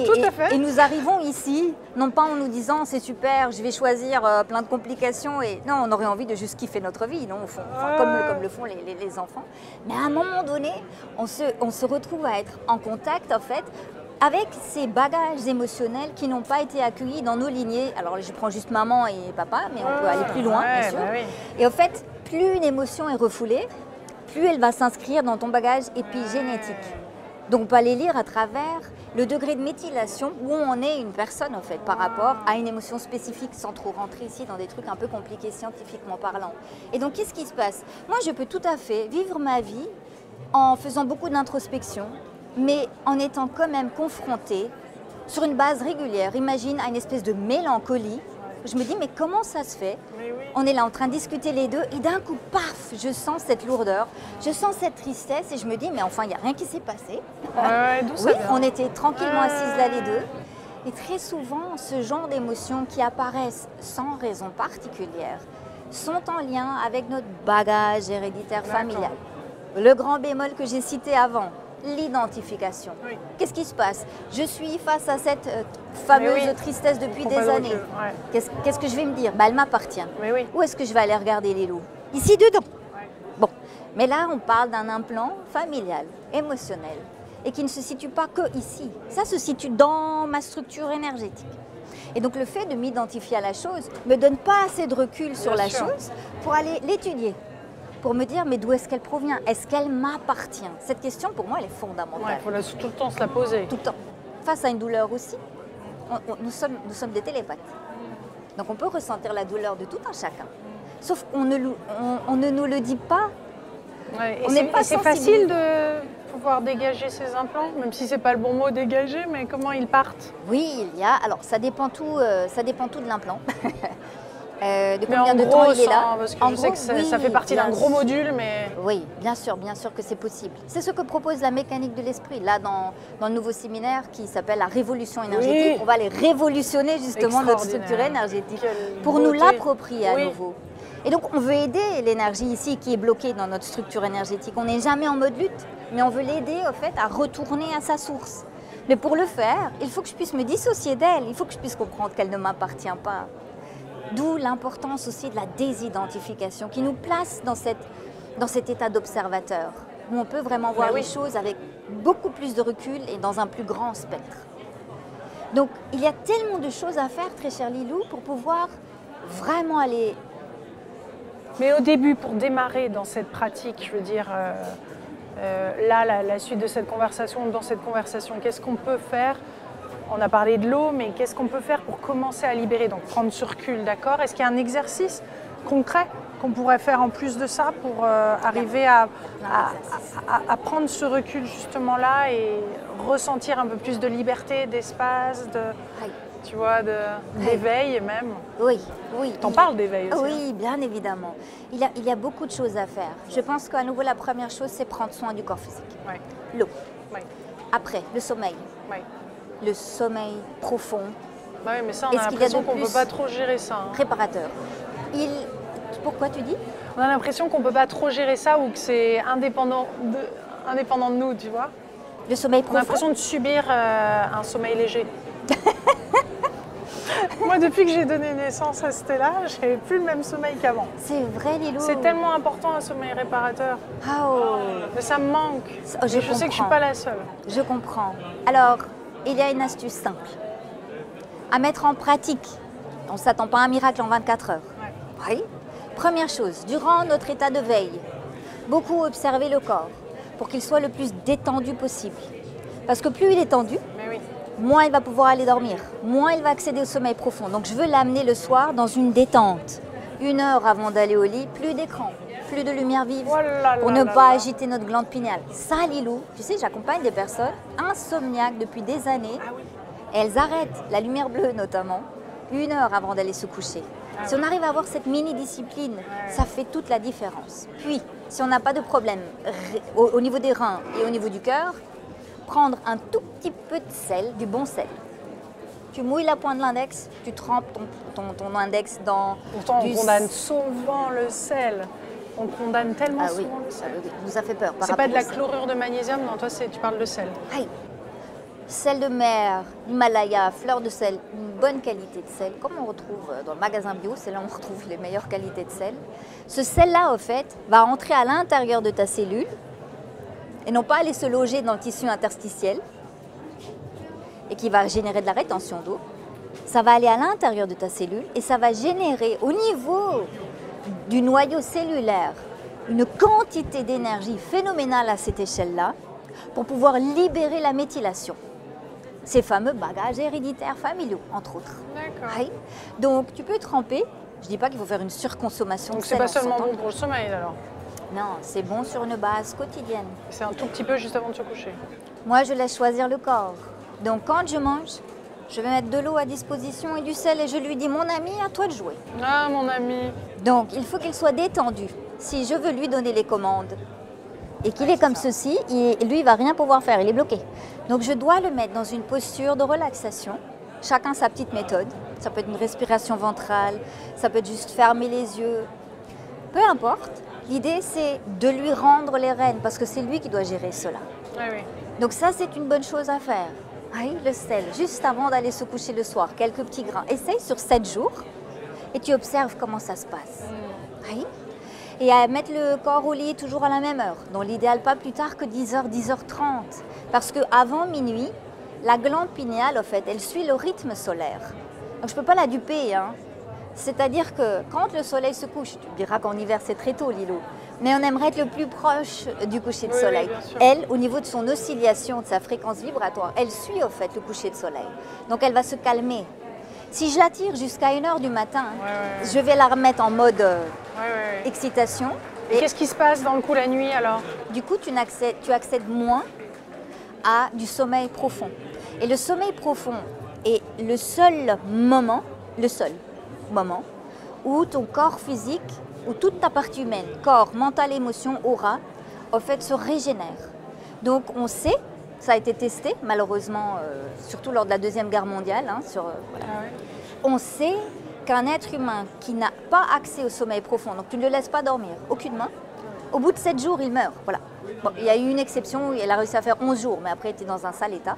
tout à fait. Et nous arrivons ici, non pas en nous disant c'est super, je vais choisir plein de complications, et non, on aurait envie de juste kiffer notre vie, non, comme le font les enfants. Mais à un moment donné, on se retrouve à être en contact, en fait, avec ces bagages émotionnels qui n'ont pas été accueillis dans nos lignées. Alors je prends juste maman et papa, mais on peut aller plus loin, bien sûr. Bah oui. Et en fait, plus une émotion est refoulée, plus elle va s'inscrire dans ton bagage épigénétique. Donc on peut aller lire à travers le degré de méthylation où on est une personne en fait par rapport à une émotion spécifique, sans trop rentrer ici dans des trucs un peu compliqués scientifiquement parlant. Et donc qu'est-ce qui se passe? Moi je peux tout à fait vivre ma vie en faisant beaucoup d'introspection, mais en étant quand même confrontée sur une base régulière, imagine, à une espèce de mélancolie. Je me dis, mais comment ça se fait? On est là en train de discuter les deux et d'un coup, paf, je sens cette lourdeur, je sens cette tristesse et je me dis, mais enfin, il n'y a rien qui s'est passé. D'où ça Oui, vient? on était tranquillement assises là les deux. Et très souvent, ce genre d'émotions qui apparaissent sans raison particulière sont en lien avec notre bagage héréditaire familial. Le grand bémol que j'ai cité avant, l'identification. Oui. Qu'est-ce qui se passe? Je suis face à cette fameuse tristesse depuis des années. Qu'est-ce que je vais me dire? Bah, elle m'appartient. Oui. Où est-ce que je vais aller regarder les loups? Ici dedans. Bon, mais là on parle d'un implant familial, émotionnel, et qui ne se situe pas que ici. Ça se situe dans ma structure énergétique. Et donc le fait de m'identifier à la chose ne me donne pas assez de recul sur la chose pour aller l'étudier, pour me dire mais d'où est-ce qu'elle provient? Est-ce qu'elle m'appartient? Cette question pour moi elle est fondamentale. Il faut tout le temps se la poser. Tout le temps. Face à une douleur aussi, nous sommes des télépathes. Donc on peut ressentir la douleur de tout un chacun. Sauf qu'on ne nous le dit pas. Ouais, on n'est pas c'est facile de pouvoir dégager ces implants, même si c'est pas le bon mot dégager, mais comment ils partent? Oui, il y a. Alors ça dépend tout de l'implant. De mais combien en de gros, temps il est là. parce que je sais que ça fait partie d'un gros module, mais... Oui, bien sûr que c'est possible. C'est ce que propose la mécanique de l'esprit. Là, dans le nouveau séminaire qui s'appelle la révolution énergétique, on va aller révolutionner justement notre structure énergétique pour nous l'approprier à nouveau. Et donc, on veut aider l'énergie ici qui est bloquée dans notre structure énergétique. On n'est jamais en mode lutte, mais on veut l'aider en fait à retourner à sa source. Mais pour le faire, il faut que je puisse me dissocier d'elle. Il faut que je puisse comprendre qu'elle ne m'appartient pas. D'où l'importance aussi de la désidentification qui nous place dans cet état d'observateur où on peut vraiment voir les choses avec beaucoup plus de recul et dans un plus grand spectre. Donc, il y a tellement de choses à faire, très cher Lilou, pour pouvoir vraiment aller... Mais au début, pour démarrer dans cette pratique, je veux dire, là, la suite de cette conversation, dans cette conversation, qu'est-ce qu'on peut faire? On a parlé de l'eau, mais qu'est-ce qu'on peut faire pour commencer à libérer? Donc prendre ce recul, d'accord? Est-ce qu'il y a un exercice concret qu'on pourrait faire en plus de ça pour arriver à prendre ce recul justement là et ressentir un peu plus de liberté, d'espace, tu vois, d'éveil même. Oui, oui. T'en parles d'éveil aussi. Oui, bien évidemment. Il y a beaucoup de choses à faire. Je pense qu'à nouveau, la première chose, c'est prendre soin du corps physique. Ouais. L'eau. Ouais. Après, le sommeil. Ouais. Le sommeil profond, Bah oui, mais ça, on a l'impression qu'on ne peut pas trop gérer ça. Hein. Réparateur. Pourquoi tu dis? On a l'impression qu'on ne peut pas trop gérer ça ou que c'est indépendant de nous, tu vois. Le sommeil profond. On a l'impression de subir un sommeil léger. Moi, depuis que j'ai donné naissance à Stella, je n'avais plus le même sommeil qu'avant. C'est vrai, Lilou. C'est tellement important un sommeil réparateur. Oh. Mais ça me manque. Oh, je sais que je ne suis pas la seule. Je comprends. Alors, il y a une astuce simple à mettre en pratique. On ne s'attend pas à un miracle en 24 heures. Ouais. Oui. Première chose, durant notre état de veille, beaucoup observer le corps pour qu'il soit le plus détendu possible. Parce que plus il est tendu, moins il va pouvoir aller dormir, moins il va accéder au sommeil profond. Donc je veux l'amener le soir dans une détente. 1 heure avant d'aller au lit, plus d'écran, plus de lumière vive, pour ne pas agiter notre glande pinéale. Ça, Lilou, tu sais, j'accompagne des personnes insomniaques depuis des années. Elles arrêtent la lumière bleue notamment 1 heure avant d'aller se coucher. Si on arrive à avoir cette mini-discipline, ça fait toute la différence. Puis, si on n'a pas de problème au niveau des reins et au niveau du cœur, prendre un tout petit peu de sel, du bon sel. Tu mouilles la pointe de l'index, tu trempes ton index dans Pourtant, on condamne souvent le sel. On condamne tellement souvent le sel. Ça nous a fait peur. C'est pas de la chlorure de magnésium, non, toi, tu parles de sel. Aïe. Sel de mer, Himalaya, fleur de sel, une bonne qualité de sel, comme on retrouve dans le magasin bio, c'est là où on retrouve les meilleures qualités de sel. Ce sel-là, au fait, va entrer à l'intérieur de ta cellule et non pas aller se loger dans le tissu interstitiel et qui va générer de la rétention d'eau. Ça va aller à l'intérieur de ta cellule et ça va générer au niveau du noyau cellulaire une quantité d'énergie phénoménale à cette échelle-là pour pouvoir libérer la méthylation. Ces fameux bagages héréditaires familiaux, entre autres. D'accord. Oui. Donc, tu peux tremper. Je ne dis pas qu'il faut faire une surconsommation de sel. Donc, c'est pas seulement bon pour le sommeil, alors? Non, c'est bon sur une base quotidienne. C'est un tout petit peu juste avant de se coucher? Moi, je laisse choisir le corps. Donc, quand je mange, je vais mettre de l'eau à disposition et du sel et je lui dis, mon ami, à toi de jouer. Ah, mon ami. Donc, il faut qu'il soit détendu. Si je veux lui donner les commandes, et qu'il est comme ceci, lui, il ne va rien pouvoir faire, il est bloqué. Donc je dois le mettre dans une posture de relaxation, chacun sa petite méthode. Ça peut être une respiration ventrale, ça peut être juste fermer les yeux, peu importe. L'idée, c'est de lui rendre les rênes, parce que c'est lui qui doit gérer cela. Oui, oui. Donc ça, c'est une bonne chose à faire. Oui, le sel, juste avant d'aller se coucher le soir, quelques petits grains. Essaye sur 7 jours et tu observes comment ça se passe. Oui. Et à mettre le corps au lit toujours à la même heure. Dans l'idéal, pas plus tard que 10h, 10h30. Parce qu'avant minuit, la glande pinéale, en fait, elle suit le rythme solaire. Donc je ne peux pas la duper. Hein. C'est-à-dire que quand le soleil se couche, tu me diras qu'en hiver c'est très tôt, Lilou, mais on aimerait être le plus proche du coucher de soleil. Oui, elle, au niveau de son oscillation, de sa fréquence vibratoire, elle suit, en fait, le coucher de soleil. Donc elle va se calmer. Si je la tire jusqu'à 1h du matin, je vais la remettre en mode excitation. Et qu'est-ce qui se passe dans le coup la nuit alors? Du coup, tu accèdes moins à du sommeil profond. Et le sommeil profond est le seul moment où ton corps physique, où toute ta partie humaine, corps, mental, émotion, aura, en fait, se régénère. Donc on sait, ça a été testé, malheureusement, surtout lors de la Deuxième Guerre mondiale. Hein, on sait qu'un être humain qui n'a pas accès au sommeil profond, donc tu ne le laisses pas dormir, aucunement, au bout de 7 jours, il meurt. Voilà. Bon, il y a eu une exception où elle a réussi à faire 11 jours, mais après, elle était dans un sale état.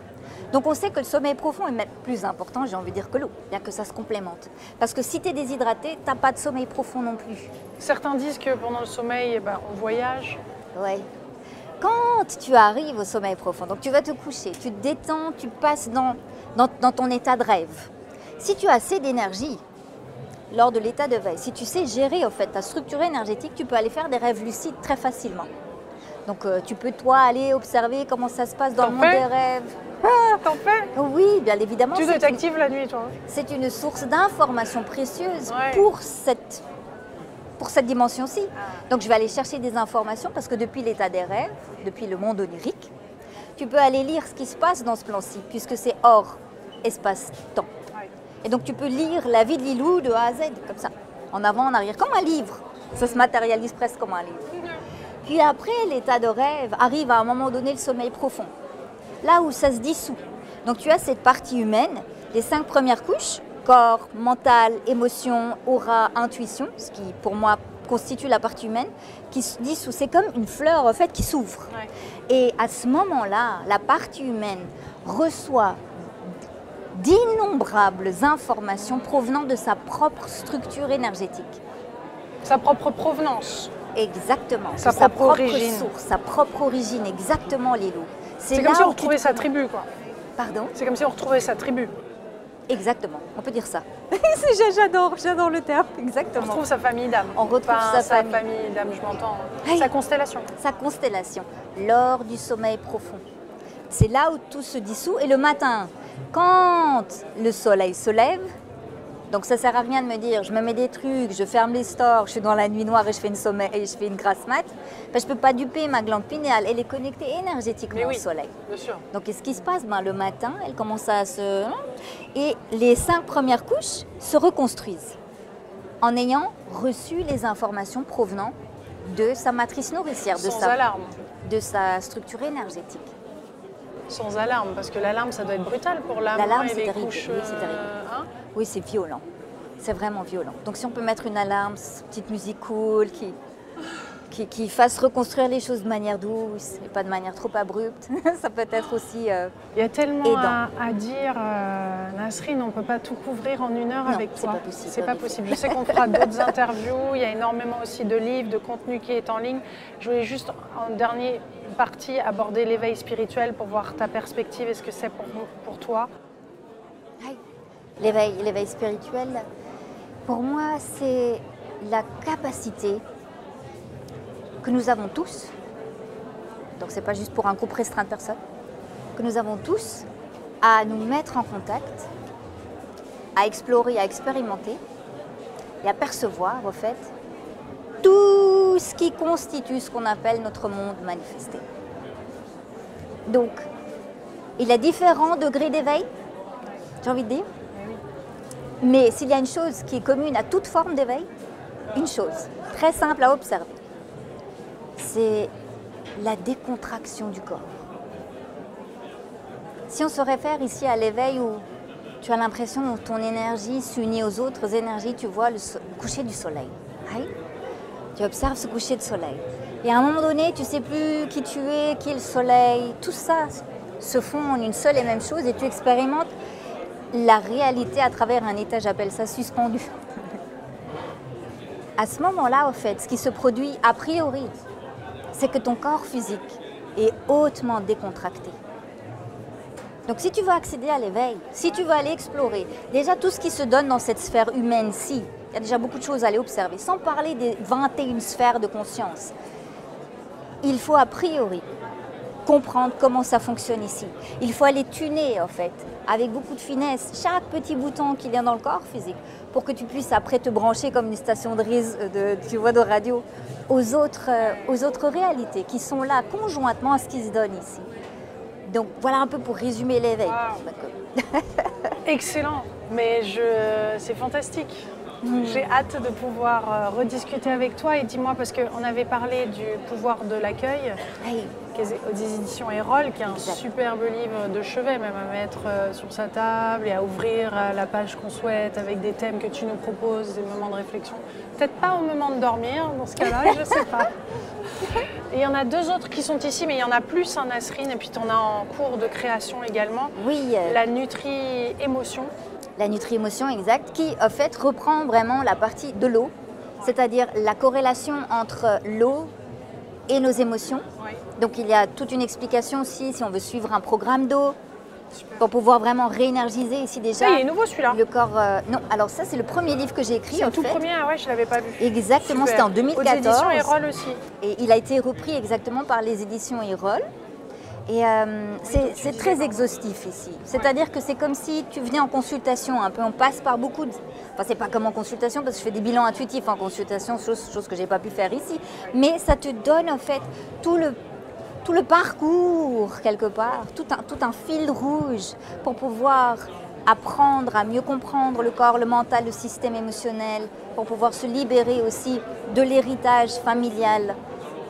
Donc on sait que le sommeil profond est même plus important, j'ai envie de dire, que l'eau, bien que ça se complémente. Parce que si tu es déshydraté, tu n'as pas de sommeil profond non plus. Certains disent que pendant le sommeil, on voyage. Oui. Quand tu arrives au sommeil profond, donc tu vas te coucher, tu te détends, tu passes dans ton état de rêve. Si tu as assez d'énergie lors de l'état de veille, si tu sais gérer en fait ta structure énergétique, tu peux aller faire des rêves lucides très facilement. Donc tu peux toi aller observer comment ça se passe dans le monde des rêves. Ah, t'en fais? Oui, bien évidemment. Tu dois être active la nuit, toi? C'est une source d'informations précieuses pour cette dimension-ci. Donc je vais aller chercher des informations parce que depuis l'état des rêves, depuis le monde onirique, tu peux aller lire ce qui se passe dans ce plan-ci puisque c'est hors espace-temps. Et donc tu peux lire la vie de Lilou de A à Z, comme ça, en avant, en arrière, comme un livre. Ça se matérialise presque comme un livre. Puis après, l'état de rêve arrive à un moment donné le sommeil profond, là où ça se dissout. Donc tu as cette partie humaine, les 5 premières couches, corps, mental, émotion, aura, intuition, ce qui pour moi constitue la partie humaine, qui se dissout. C'est comme une fleur en fait qui s'ouvre. Ouais. Et à ce moment-là, la partie humaine reçoit d'innombrables informations provenant de sa propre structure énergétique. Sa propre provenance. Exactement. Sa De sa propre propre origine. source, sa propre origine, exactement, Lilou. C'est là comme si on où retrouvait sa tribu, quoi. Pardon? C'est comme si on retrouvait sa tribu. Exactement, on peut dire ça. J'adore le terme, On exactement. retrouve sa famille d'âme. On retrouve Enfin, sa famille. d'âme, je m'entends. Hey. Sa constellation. Sa constellation, lors du sommeil profond. C'est là où tout se dissout. Et le matin, quand le soleil se lève, donc ça sert à rien de me dire, je me mets des trucs, je ferme les stores, je suis dans la nuit noire et je fais une grasse mat. Ben, je ne peux pas duper ma glande pinéale, elle est connectée énergétiquement Mais oui, au soleil. bien sûr. Donc qu'est-ce qui se passe? Ben, le matin, elle commence à se... Et les 5 premières couches se reconstruisent en ayant reçu les informations provenant de sa matrice nourricière, Sans alarme. de sa structure énergétique. Sans alarme, parce que l'alarme, ça doit être brutal pour l'âme. L'alarme, et c'est les terrible. couches, Oui, c'est terrible. hein. Oui, c'est violent. C'est vraiment violent. Donc si on peut mettre une alarme, petite musique cool, qui fasse reconstruire les choses de manière douce et pas de manière trop abrupte, ça peut être aussi Il y a tellement aidant. à dire, Nasrine, on ne peut pas tout couvrir en 1 heure Non, avec c'est toi. pas possible, C'est en pas effet. possible. Je sais qu'on fera d'autres interviews, il y a énormément aussi de livres, de contenu qui est en ligne. Je voulais juste, en dernière partie, aborder l'éveil spirituel pour voir ta perspective et ce que c'est pour toi. L'éveil spirituel, pour moi, c'est la capacité que nous avons tous, donc c'est pas juste pour un groupe restreint de personnes, que nous avons tous à nous mettre en contact, à explorer, à expérimenter et à percevoir, en fait, tout ce qui constitue ce qu'on appelle notre monde manifesté. Donc, il y a différents degrés d'éveil, j'ai envie de dire. Mais s'il y a une chose qui est commune à toute forme d'éveil, une chose très simple à observer, c'est la décontraction du corps. Si on se réfère ici à l'éveil où tu as l'impression que ton énergie s'unit aux autres énergies, tu vois le coucher du soleil. Oui. Tu observes ce coucher de soleil. Et à un moment donné, tu ne sais plus qui tu es, qui est le soleil. Tout ça se fond en une seule et même chose et tu expérimentes la réalité à travers un état, j'appelle ça suspendu. À ce moment-là, au fait, ce qui se produit a priori, c'est que ton corps physique est hautement décontracté. Donc si tu veux accéder à l'éveil, si tu veux aller explorer, déjà tout ce qui se donne dans cette sphère humaine-ci, il y a déjà beaucoup de choses à aller observer, sans parler des 21 sphères de conscience. Il faut a priori comprendre comment ça fonctionne ici. Il faut aller tuner, en fait, avec beaucoup de finesse, chaque petit bouton qu'il y a dans le corps physique, pour que tu puisses après te brancher comme une station de radio aux autres réalités qui sont là conjointement à ce qui se donne ici. Donc voilà un peu pour résumer l'éveil. Wow. Excellent, mais c'est fantastique. J'ai hâte de pouvoir rediscuter avec toi et dis-moi, parce qu'on avait parlé du pouvoir de l'accueil, Hey. qui est aux éditions Erol, qui est un superbe livre de chevet même à mettre sur sa table et à ouvrir à la page qu'on souhaite avec des thèmes que tu nous proposes, des moments de réflexion. Peut-être pas au moment de dormir dans ce cas-là, je ne sais pas. Et il y en a 2 autres qui sont ici, mais il y en a plus, hein, Nasrine, et puis tu en as en cours de création également. Oui. La Nutri-Émotion. La Nutri-Émotion, exact, qui en fait reprend vraiment la partie de l'eau, c'est-à-dire la corrélation entre l'eau et nos émotions. Oui. Donc il y a toute une explication aussi, si on veut suivre un programme d'eau, pour pouvoir vraiment réénergiser ici déjà. Ça, il est nouveau celui-là. Le corps. Non, alors ça c'est le premier livre que j'ai écrit. C'est le tout premier, ah ouais, je ne l'avais pas vu. Exactement, Super. c'était en 2014. Aux éditions Erol aussi. Et il a été repris exactement par les éditions Erol. Et c'est très exhaustif ici. C'est-à-dire que c'est comme si tu venais en consultation un peu. On passe par beaucoup de... Enfin, c'est pas comme en consultation parce que je fais des bilans intuitifs en consultation, chose que j'ai pas pu faire ici. Mais ça te donne en fait tout le parcours quelque part, tout un fil rouge pour pouvoir apprendre à mieux comprendre le corps, le mental, le système émotionnel, pour pouvoir se libérer aussi de l'héritage familial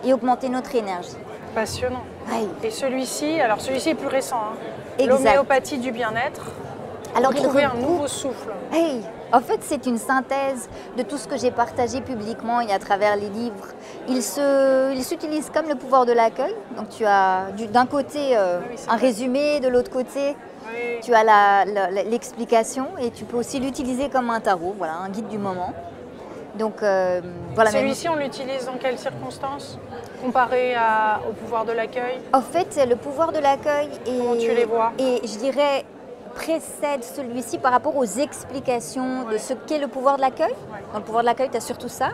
et augmenter notre énergie. Passionnant. Oui. Et celui-ci, alors celui-ci est plus récent, hein. Exact. L'homéopathie du bien-être. Alors, il trouver un regroupe- nouveau souffle. Hey, en fait, c'est une synthèse de tout ce que j'ai partagé publiquement et à travers les livres. Il s'utilise comme le pouvoir de l'accueil. Donc, tu as d'un côté oui, c'est un vrai. résumé, de l'autre côté, Oui. tu as l'explication et tu peux aussi l'utiliser comme un tarot, voilà, un guide du moment. Donc, voilà. Celui-ci, on l'utilise dans quelles circonstances comparé au pouvoir de l'accueil? En fait, le pouvoir de l'accueil Comment tu les vois? et je dirais précède celui-ci par rapport aux explications de ce qu'est le pouvoir de l'accueil. Dans le pouvoir de l'accueil, tu as surtout ça.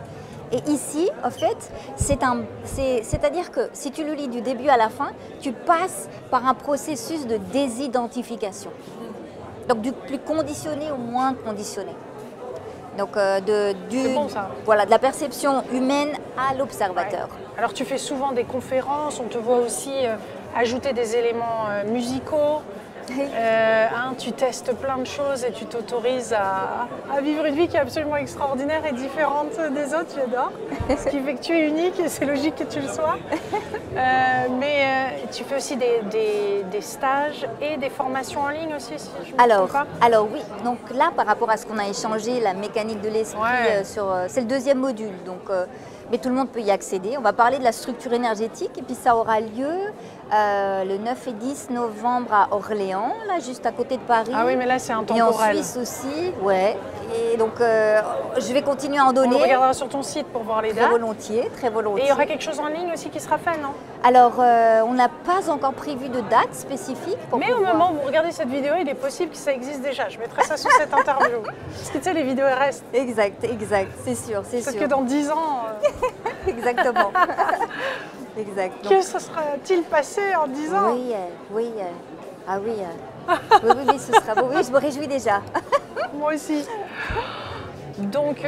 Et ici, en fait, c'est-à-dire que si tu le lis du début à la fin, tu passes par un processus de désidentification. Donc du plus conditionné au moins conditionné. Donc C'est bon, ça. voilà, de la perception humaine à l'observateur. Ouais. Alors tu fais souvent des conférences, on te voit aussi ajouter des éléments musicaux. Tu testes plein de choses et tu t'autorises à vivre une vie qui est absolument extraordinaire et différente des autres, j'adore. Ce qui fait que tu es unique et c'est logique que tu le sois. Mais tu fais aussi des stages et des formations en ligne aussi, si je me trompe pas. Alors oui, donc là par rapport à ce qu'on a échangé, la mécanique de l'esprit, Ouais. c'est le deuxième module. Donc, mais tout le monde peut y accéder. On va parler de la structure énergétique et puis ça aura lieu le 9 et 10 novembre à Orléans, là juste à côté de Paris. Ah oui, mais là c'est Et en intemporel. Suisse aussi, ouais. Et donc je vais continuer à en On donner. le regardera sur ton site pour voir les Très dates. volontiers, très Et volontiers. il y aura quelque chose en ligne aussi qui sera fait, non? Alors, on n'a pas encore prévu de date spécifique. Pour Mais au pouvoir- moment où vous regardez cette vidéo, il est possible que ça existe déjà. Je mettrai ça sous cette interview. Parce que tu sais, les vidéos elles restent. Exact, c'est sûr, c'est Parce sûr. que dans 10 ans, Exactement. Exact. Donc, que se sera-t-il passé en 10 ans? oui, oui, ah oui, oui, oui, oui, ce sera beau. Oui, je me réjouis déjà. Moi aussi. Donc,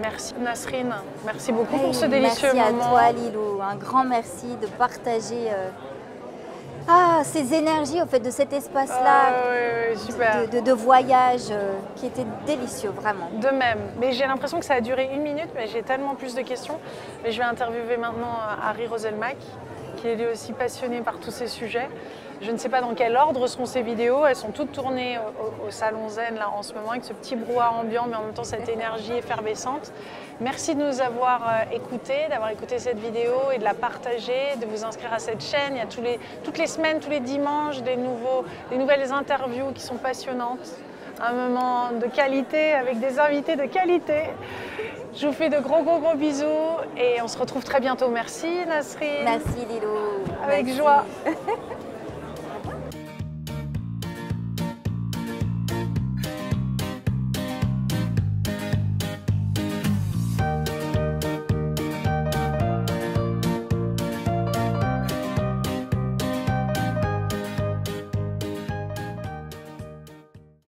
merci Nasrine. Merci beaucoup pour ce délicieux merci moment. à toi, Lilou. Un grand merci de partager ces énergies au fait de cet espace-là Ouais, super. de voyage qui était délicieux, vraiment. De même. Mais j'ai l'impression que ça a duré 1 minute, mais j'ai tellement plus de questions. Mais je vais interviewer maintenant Harry Roselmack, qui est lui aussi passionné par tous ces sujets. Je ne sais pas dans quel ordre seront ces vidéos. Elles sont toutes tournées au Salon Zen là, en ce moment, avec ce petit brouhaha ambiant, mais en même temps cette énergie effervescente. Merci de nous avoir écoutés, d'avoir écouté cette vidéo et de la partager, de vous inscrire à cette chaîne. Il y a toutes les semaines, tous les dimanches, des nouvelles interviews qui sont passionnantes. Un moment de qualité avec des invités de qualité. Je vous fais de gros bisous et on se retrouve très bientôt. Merci Nasrine. Merci, Lilou. Avec Merci. joie.